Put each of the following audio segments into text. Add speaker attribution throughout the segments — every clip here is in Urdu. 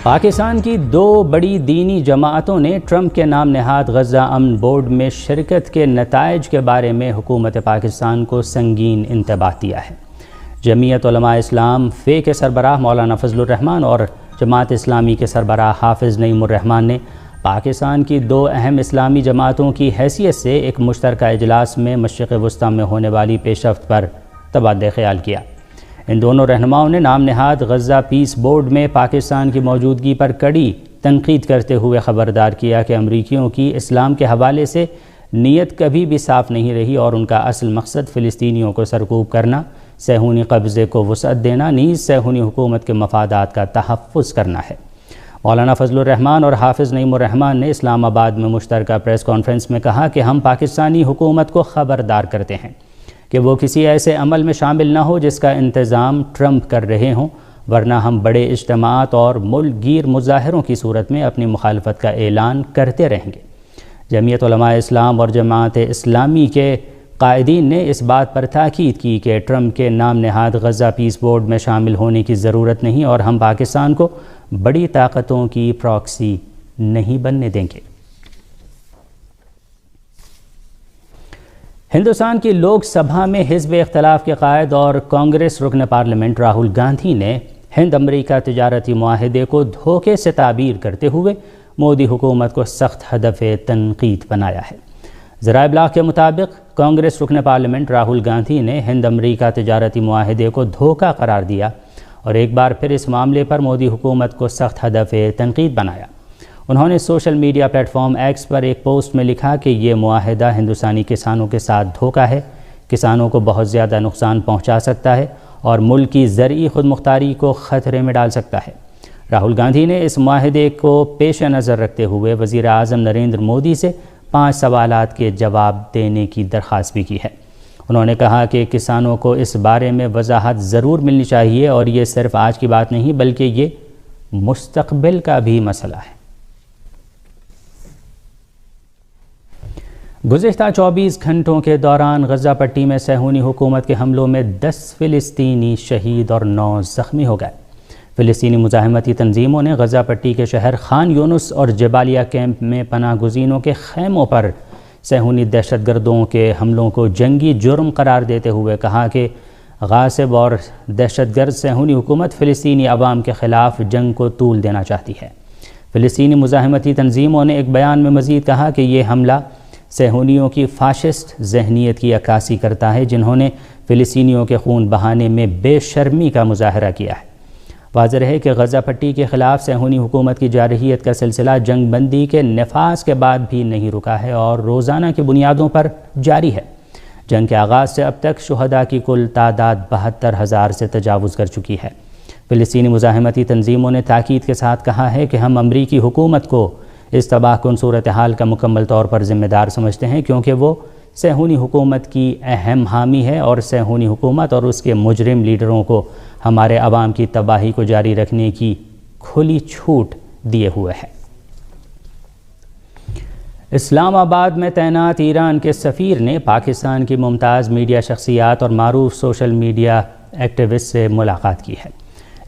Speaker 1: پاکستان کی دو بڑی دینی جماعتوں نے ٹرمپ کے نام نہاد غزہ امن بورڈ میں شرکت کے نتائج کے بارے میں حکومت پاکستان کو سنگین انتباہ دیا ہے۔ جمعیت علماء اسلام فے کے سربراہ مولانا فضل الرحمان اور جماعت اسلامی کے سربراہ حافظ نعیم الرحمان نے پاکستان کی دو اہم اسلامی جماعتوں کی حیثیت سے ایک مشترکہ اجلاس میں مشرق وسطیٰ میں ہونے والی پیش رفت پر تبادلہ خیال کیا۔ ان دونوں رہنماؤں نے نام نہاد غزہ پیس بورڈ میں پاکستان کی موجودگی پر کڑی تنقید کرتے ہوئے خبردار کیا کہ امریکیوں کی اسلام کے حوالے سے نیت کبھی بھی صاف نہیں رہی اور ان کا اصل مقصد فلسطینیوں کو سرکوب کرنا، صہیونی قبضے کو وسعت دینا، نیز صہیونی حکومت کے مفادات کا تحفظ کرنا ہے۔ مولانا فضل الرحمان اور حافظ نعیم الرحمان نے اسلام آباد میں مشترکہ پریس کانفرنس میں کہا کہ ہم پاکستانی حکومت کو خبردار کرتے ہیں کہ وہ کسی ایسے عمل میں شامل نہ ہو جس کا انتظام ٹرمپ کر رہے ہوں، ورنہ ہم بڑے اجتماعات اور ملک گیر مظاہروں کی صورت میں اپنی مخالفت کا اعلان کرتے رہیں گے۔ جمعیت علماء اسلام اور جماعت اسلامی کے قائدین نے اس بات پر تاکید کی کہ ٹرمپ کے نام نہاد غزہ پیس بورڈ میں شامل ہونے کی ضرورت نہیں اور ہم پاکستان کو بڑی طاقتوں کی پراکسی نہیں بننے دیں گے۔ ہندوستان کی لوک سبھا میں حزب اختلاف کے قائد اور کانگریس رکن پارلیمنٹ راہل گاندھی نے ہند امریکہ تجارتی معاہدے کو دھوکے سے تعبیر کرتے ہوئے مودی حکومت کو سخت ہدف تنقید بنایا ہے۔ ذرائع ابلاغ کے مطابق کانگریس رکن پارلیمنٹ راہل گاندھی نے ہند امریکہ تجارتی معاہدے کو دھوکہ قرار دیا اور ایک بار پھر اس معاملے پر مودی حکومت کو سخت ہدف تنقید بنایا۔ انہوں نے social media platform X پر ایک پوسٹ میں لکھا کہ یہ معاہدہ ہندوستانی کسانوں کے ساتھ دھوکہ ہے، کسانوں کو بہت زیادہ نقصان پہنچا سکتا ہے اور ملک کی زرعی خود مختاری کو خطرے میں ڈال سکتا ہے۔ راہل گاندھی نے اس معاہدے کو پیش نظر رکھتے ہوئے وزیر اعظم نریندر مودی سے 5 سوالات کے جواب دینے کی درخواست بھی کی ہے۔ انہوں نے کہا کہ کسانوں کو اس بارے میں وضاحت ضرور ملنی چاہیے اور یہ صرف آج کی بات نہیں بلکہ یہ مستقبل کا بھی مسئلہ ہے۔ گزشتہ 24 گھنٹوں کے دوران غزہ پٹی میں صہیونی حکومت کے حملوں میں 10 فلسطینی شہید اور 9 زخمی ہو گئے۔ فلسطینی مزاحمتی تنظیموں نے غزہ پٹی کے شہر خان یونس اور جبالیہ کیمپ میں پناہ گزینوں کے خیموں پر صہیونی دہشت گردوں کے حملوں کو جنگی جرم قرار دیتے ہوئے کہا کہ غاصب اور دہشت گرد صہیونی حکومت فلسطینی عوام کے خلاف جنگ کو طول دینا چاہتی ہے۔ فلسطینی مزاحمتی تنظیموں نے ایک بیان میں مزید کہا کہ یہ حملہ صہیونیوں کی فاشسٹ ذہنیت کی عکاسی کرتا ہے جنہوں نے فلسطینیوں کے خون بہانے میں بے شرمی کا مظاہرہ کیا ہے۔ واضح رہے کہ غزہ پٹی کے خلاف صہیونی حکومت کی جارحیت کا سلسلہ جنگ بندی کے نفاذ کے بعد بھی نہیں رکا ہے اور روزانہ کی بنیادوں پر جاری ہے۔ جنگ کے آغاز سے اب تک شہداء کی کل تعداد 72,000 سے تجاوز کر چکی ہے۔ فلسطینی مزاحمتی تنظیموں نے تاکید کے ساتھ کہا ہے کہ ہم امریکی حکومت کو اس تباہ کن صورتحال کا مکمل طور پر ذمہ دار سمجھتے ہیں کیونکہ وہ صہیونی حکومت کی اہم حامی ہے اور صہیونی حکومت اور اس کے مجرم لیڈروں کو ہمارے عوام کی تباہی کو جاری رکھنے کی کھلی چھوٹ دیے ہوئے ہے۔ اسلام آباد میں تعینات ایران کے سفیر نے پاکستان کی ممتاز میڈیا شخصیات اور معروف سوشل میڈیا ایکٹیوسٹ سے ملاقات کی ہے۔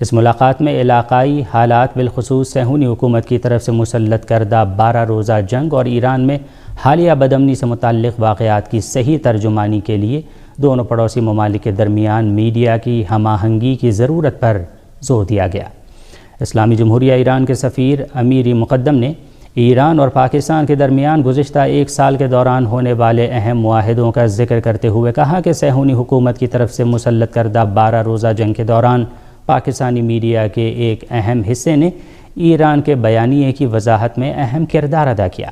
Speaker 1: اس ملاقات میں علاقائی حالات بالخصوص صہیونی حکومت کی طرف سے مسلط کردہ 12 روزہ جنگ اور ایران میں حالیہ بدامنی سے متعلق واقعات کی صحیح ترجمانی کے لیے دونوں پڑوسی ممالک کے درمیان میڈیا کی ہم آہنگی کی ضرورت پر زور دیا گیا۔ اسلامی جمہوریہ ایران کے سفیر امیری مقدم نے ایران اور پاکستان کے درمیان گزشتہ 1 سال کے دوران ہونے والے اہم معاہدوں کا ذکر کرتے ہوئے کہا کہ صہیونی حکومت کی طرف سے مسلط کردہ 12 روزہ جنگ کے دوران پاکستانی میڈیا کے ایک اہم حصے نے ایران کے بیانیے کی وضاحت میں اہم کردار ادا کیا۔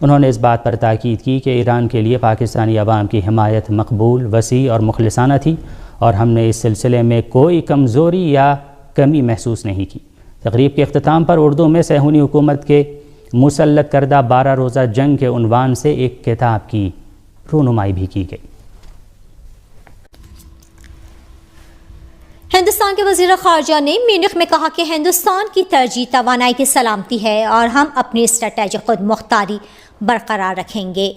Speaker 1: انہوں نے اس بات پر تاکید کی کہ ایران کے لیے پاکستانی عوام کی حمایت مقبول، وسیع اور مخلصانہ تھی اور ہم نے اس سلسلے میں کوئی کمزوری یا کمی محسوس نہیں کی۔ تقریب کے اختتام پر اردو میں صہیونی حکومت کے مسلط کردہ 12 روزہ جنگ کے عنوان سے ایک کتاب کی رونمائی بھی کی گئی۔
Speaker 2: ہندوستان کے وزیر خارجہ نے میونخ میں کہا کہ ہندوستان کی ترجیح توانائی کی سلامتی ہے اور ہم اپنی اسٹریٹجک خود مختاری برقرار رکھیں گے۔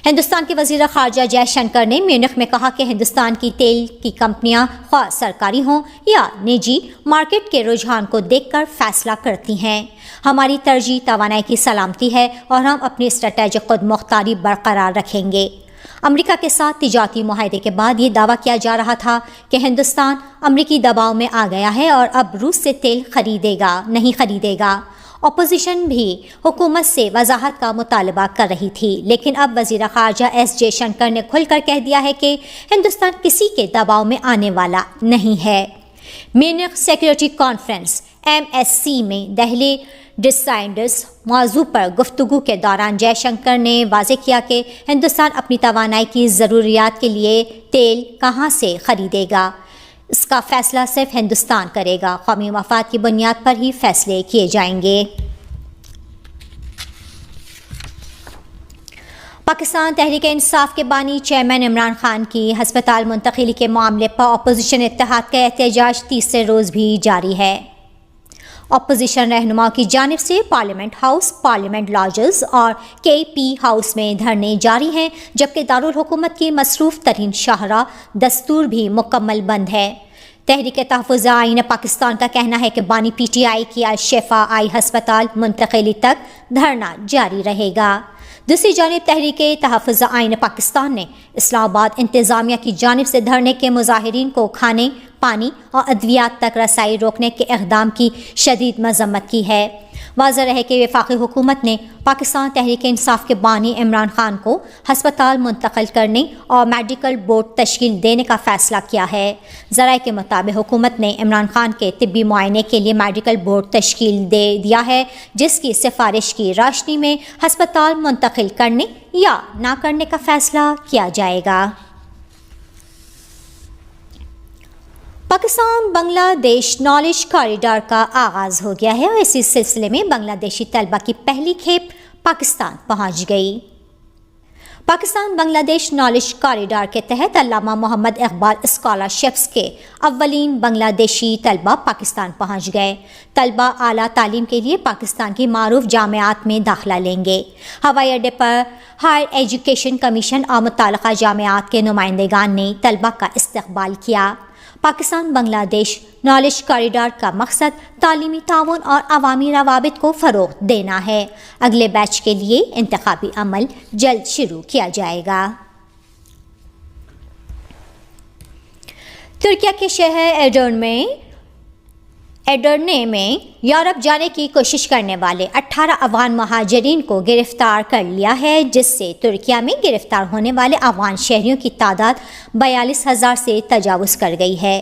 Speaker 2: ہندوستان کے وزیر خارجہ جے شنکر نے میونخ میں کہا کہ ہندوستان کی تیل کی کمپنیاں خواہ سرکاری ہوں یا نجی مارکیٹ کے رجحان کو دیکھ کر فیصلہ کرتی ہیں۔ ہماری ترجیح توانائی کی سلامتی ہے اور ہم اپنی اسٹریٹجک خود مختاری برقرار رکھیں گے۔ امریکہ کے ساتھ تجارتی معاہدے کے بعد یہ دعویٰ کیا جا رہا تھا کہ ہندوستان امریکی دباؤ میں آ گیا ہے اور اب روس سے تیل نہیں خریدے گا۔ اپوزیشن بھی حکومت سے وضاحت کا مطالبہ کر رہی تھی، لیکن اب وزیر خارجہ ایس جے شنکر نے کھل کر کہہ دیا ہے کہ ہندوستان کسی کے دباؤ میں آنے والا نہیں ہے۔ میونخ سیکورٹی کانفرنس MSC میں دہلی ڈسائڈرز موضوع پر گفتگو کے دوران جے شنکر نے واضح کیا کہ ہندوستان اپنی توانائی کی ضروریات کے لیے تیل کہاں سے خریدے گا، اس کا فیصلہ صرف ہندوستان کرے گا۔ قومی مفاد کی بنیاد پر ہی فیصلے کیے جائیں گے۔ پاکستان تحریک انصاف کے بانی چیئرمین عمران خان کی ہسپتال منتقلی کے معاملے پر اپوزیشن اتحاد کا احتجاج تیسرے روز بھی جاری ہے۔ اپوزیشن رہنماؤں کی جانب سے پارلیمنٹ ہاؤس، پارلیمنٹ لاجز اور KP ہاؤس میں دھرنے جاری ہیں، جبکہ دارالحکومت کی مصروف ترین شاہراہ دستور بھی مکمل بند ہے۔ تحریک تحفظ آئین پاکستان کا کہنا ہے کہ بانی PTI کی الشفا آئی ہسپتال منتقلی تک دھرنا جاری رہے گا۔ دوسری جانب تحریک تحفظ آئین پاکستان نے اسلام آباد انتظامیہ کی جانب سے دھرنے کے مظاہرین کو کھانے، پانی اور ادویات تک رسائی روکنے کے اقدام کی شدید مذمت کی ہے۔ واضح رہے کہ وفاقی حکومت نے پاکستان تحریک انصاف کے بانی عمران خان کو ہسپتال منتقل کرنے اور میڈیکل بورڈ تشکیل دینے کا فیصلہ کیا ہے۔ ذرائع کے مطابق حکومت نے عمران خان کے طبی معائنے کے لیے میڈیکل بورڈ تشکیل دے دیا ہے، جس کی سفارش کی روشنی میں ہسپتال منتقل کرنے یا نہ کرنے کا فیصلہ کیا جائے گا۔ پاکستان بنگلہ دیش نالج کاریڈور کا آغاز ہو گیا ہے اور اسی سلسلے میں بنگلہ دیشی طلبہ کی پہلی کھیپ پاکستان پہنچ گئی۔ پاکستان بنگلہ دیش نالج کاریڈور کے تحت علامہ محمد اقبال اسکالرشپس کے اولین بنگلہ دیشی طلبہ پاکستان پہنچ گئے۔ طلبہ اعلیٰ تعلیم کے لیے پاکستان کی معروف جامعات میں داخلہ لیں گے۔ ہوائی اڈے پر ہائر ایجوکیشن کمیشن اور متعلقہ جامعات کے نمائندگان نے طلبہ کا استقبال کیا۔ پاکستان بنگلہ دیش نالج کاریڈور کا مقصد تعلیمی تعاون اور عوامی روابط کو فروغ دینا ہے۔ اگلے بیچ کے لیے انتخابی عمل جلد شروع کیا جائے گا۔ ترکیہ کے شہر ایڈرنے میں یورپ جانے کی کوشش کرنے والے 18 افغان مہاجرین کو گرفتار کر لیا ہے، جس سے ترکیہ میں گرفتار ہونے والے افغان شہریوں کی تعداد 42,000 سے تجاوز کر گئی ہے۔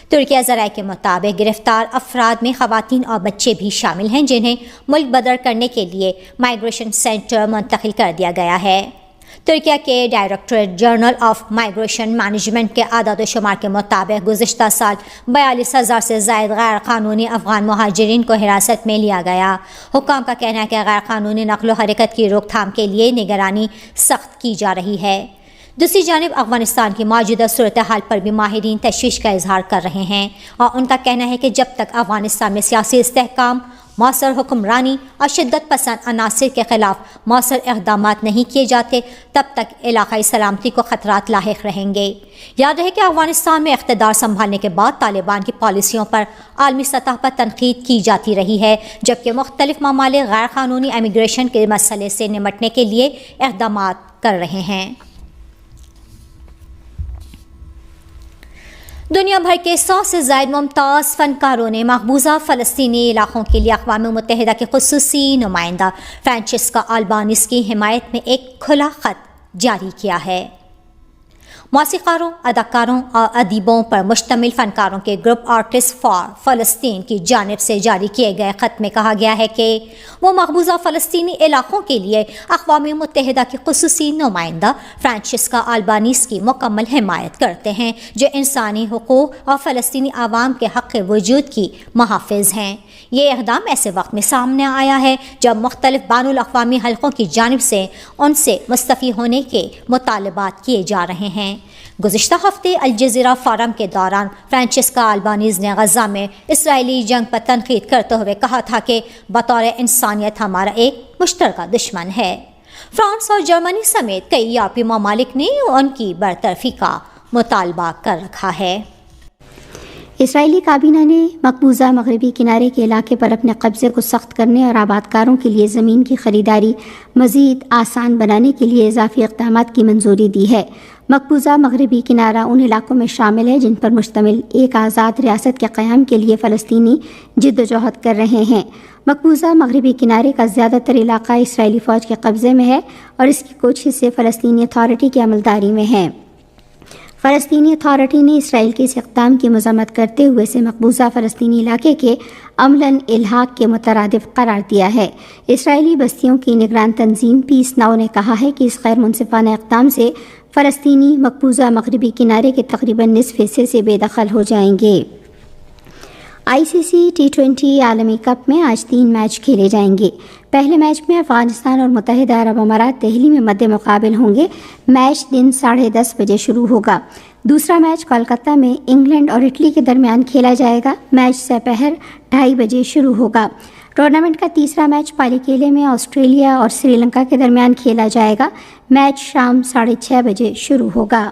Speaker 2: ترکیہ ذرائع کے مطابق گرفتار افراد میں خواتین اور بچے بھی شامل ہیں، جنہیں ملک بدر کرنے کے لیے مائیگریشن سینٹر منتقل کر دیا گیا ہے۔ ترکیہ کے directorate general of migration management کے اعداد و شمار کے مطابق گزشتہ سال 42,000 سے زائد غیر قانونی افغان مہاجرین کو حراست میں لیا گیا۔ حکام کا کہنا ہے کہ غیر قانونی نقل و حرکت کی روک تھام کے لیے نگرانی سخت کی جا رہی ہے۔ دوسری جانب افغانستان کی موجودہ صورتحال پر بھی ماہرین تشویش کا اظہار کر رہے ہیں اور ان کا کہنا ہے کہ جب تک افغانستان میں سیاسی استحکام، مؤثر حکمرانی اور شدت پسند عناصر کے خلاف مؤثر اقدامات نہیں کیے جاتے، تب تک علاقائی سلامتی کو خطرات لاحق رہیں گے۔ یاد رہے کہ افغانستان میں اقتدار سنبھالنے کے بعد طالبان کی پالیسیوں پر عالمی سطح پر تنقید کی جاتی رہی ہے، جبکہ مختلف ممالک غیر قانونی امیگریشن کے مسئلے سے نمٹنے کے لیے اقدامات کر رہے ہیں۔ دنیا بھر کے 100 سے زائد ممتاز فنکاروں نے مقبوضہ فلسطینی علاقوں کے لیے اقوام متحدہ کے خصوصی نمائندہ فرانچسکا آلبانیز کی حمایت میں ایک کھلا خط جاری کیا ہے۔ موسیقاروں، اداکاروں اور ادیبوں پر مشتمل فنکاروں کے گروپ آرٹسٹ فار فلسطین کی جانب سے جاری کیے گئے خط میں کہا گیا ہے کہ وہ مقبوضہ فلسطینی علاقوں کے لیے اقوام متحدہ کی خصوصی نمائندہ فرانچسکا آلبانیز کی مکمل حمایت کرتے ہیں، جو انسانی حقوق اور فلسطینی عوام کے حق وجود کی محافظ ہیں۔ یہ اقدام ایسے وقت میں سامنے آیا ہے جب مختلف بین الاقوامی حلقوں کی جانب سے ان سے مستعفی ہونے کے مطالبات کیے جا رہے ہیں۔ گزشتہ ہفتے الجزیرہ فورم کے دوران فرانچسکا آلبانیز نے غزہ میں اسرائیلی جنگ پر تنقید کرتے ہوئے کہا تھا کہ بطور انسانیت ہمارا ایک مشترکہ دشمن ہے۔ فرانس اور جرمنی سمیت کئی یورپی ممالک نے ان کی برطرفی کا مطالبہ کر رکھا ہے۔
Speaker 3: اسرائیلی کابینہ نے مقبوضہ مغربی کنارے کے علاقے پر اپنے قبضے کو سخت کرنے اور آبادکاروں کے لیے زمین کی خریداری مزید آسان بنانے کے لیے اضافی اقدامات کی منظوری دی ہے۔ مقبوضہ مغربی کنارہ ان علاقوں میں شامل ہے جن پر مشتمل ایک آزاد ریاست کے قیام کے لیے فلسطینی جدوجہد کر رہے ہیں۔ مقبوضہ مغربی کنارے کا زیادہ تر علاقہ اسرائیلی فوج کے قبضے میں ہے اور اس کے کچھ حصے فلسطینی اتھارٹی کی عملداری میں ہیں۔ فلسطینی اتھارٹی نے اسرائیل کے اس اقدام کی مذمت کرتے ہوئے اسے مقبوضہ فلسطینی علاقے کے عملاً الحاق کے مترادف قرار دیا ہے۔ اسرائیلی بستیوں کی نگران تنظیم پیس ناؤ نے کہا ہے کہ اس غیر منصفانہ اقدام سے فلسطینی مقبوضہ مغربی کنارے کے تقریباً نصف حصے سے بے دخل ہو جائیں گے۔ ICC T20 عالمی کپ میں آج 3 میچ کھیلے جائیں گے۔ پہلے میچ میں افغانستان اور متحدہ عرب امارات دہلی میں مد مقابل ہوں گے۔ میچ دن 10:30 بجے شروع ہوگا۔ دوسرا میچ کولکتہ میں انگلینڈ اور اٹلی کے درمیان کھیلا جائے گا۔ میچ سپہر 2:30 بجے شروع ہوگا۔ ٹورنامنٹ کا تیسرا میچ پالیکیلے میں آسٹریلیا اور سری لنکا کے درمیان کھیلا جائے گا۔ میچ شام 6:30 بجے شروع ہوگا۔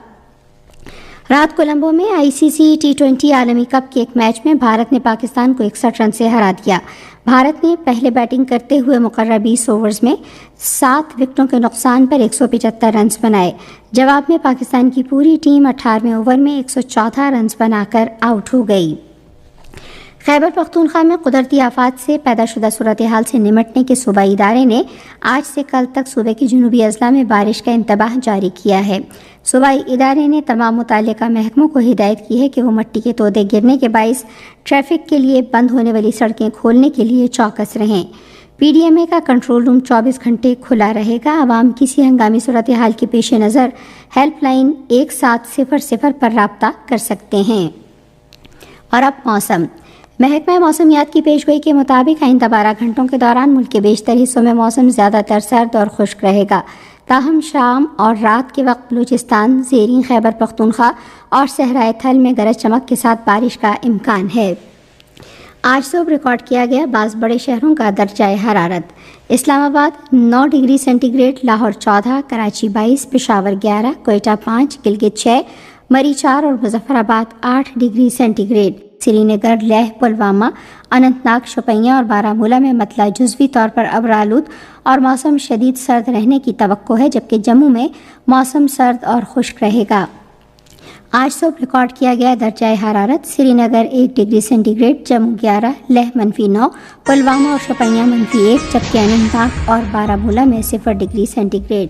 Speaker 3: رات کولمبو میں ICC T20 عالمی کپ کے ایک میچ میں بھارت نے پاکستان کو 61 رن سے ہرا دیا۔ بھارت نے پہلے بیٹنگ کرتے ہوئے مقررہ 20 اوورز میں 7 وکٹوں کے نقصان پر 175 رنز بنائے۔ جواب میں پاکستان کی پوری ٹیم 18ویں اوور میں 114 رنز بنا کر آؤٹ ہو گئی۔ خیبر پختونخوا میں قدرتی آفات سے پیدا شدہ صورتحال سے نمٹنے کے صوبائی ادارے نے آج سے کل تک صوبے کے جنوبی اضلاع میں بارش کا انتباہ جاری کیا ہے۔ صوبائی ادارے نے تمام متعلقہ محکموں کو ہدایت کی ہے کہ وہ مٹی کے تودے گرنے کے باعث ٹریفک کے لیے بند ہونے والی سڑکیں کھولنے کے لیے چوکس رہیں۔ PDMA کا کنٹرول روم 24 گھنٹے کھلا رہے گا۔ عوام کسی ہنگامی صورتحال کے پیش نظر ہیلپ لائن 1700 پر رابطہ کر سکتے ہیں۔ اور اب موسم۔ محکمہ موسمیات کی پیشگوئی کے مطابق آئندہ 12 گھنٹوں کے دوران ملک کے بیشتر حصوں میں موسم زیادہ تر سرد اور خشک رہے گا، تاہم شام اور رات کے وقت بلوچستان، زیریں خیبر پختونخوا اور صحرائے تھل میں گرج چمک کے ساتھ بارش کا امکان ہے۔ آج صبح ریکارڈ کیا گیا بعض بڑے شہروں کا درجہ حرارت: Islamabad 9 degree centigrade, Lahore 14، Karachi 22، Peshawar 11، Quetta 5، Gilgit 6، Murree 4 اور Muzaffarabad 8 degree centigrade. Srinagar, Leh, Pulwama, Anantnag, Shopian اور بارہمولہ میں مطلع جزوی طور پر ابرآلود اور موسم شدید سرد رہنے کی توقع ہے، جبکہ جموں میں موسم سرد اور خشک رہے گا۔ آج صبح ریکارڈ کیا گیا درجہ حرارت: Srinagar 1 degree centigrade, Jammu 11، Leh -9، Pulwama اور شوپیاں -1، جبکہ اننت ناگ اور بارہمولہ میں 0 ڈگری سینٹی گریڈ۔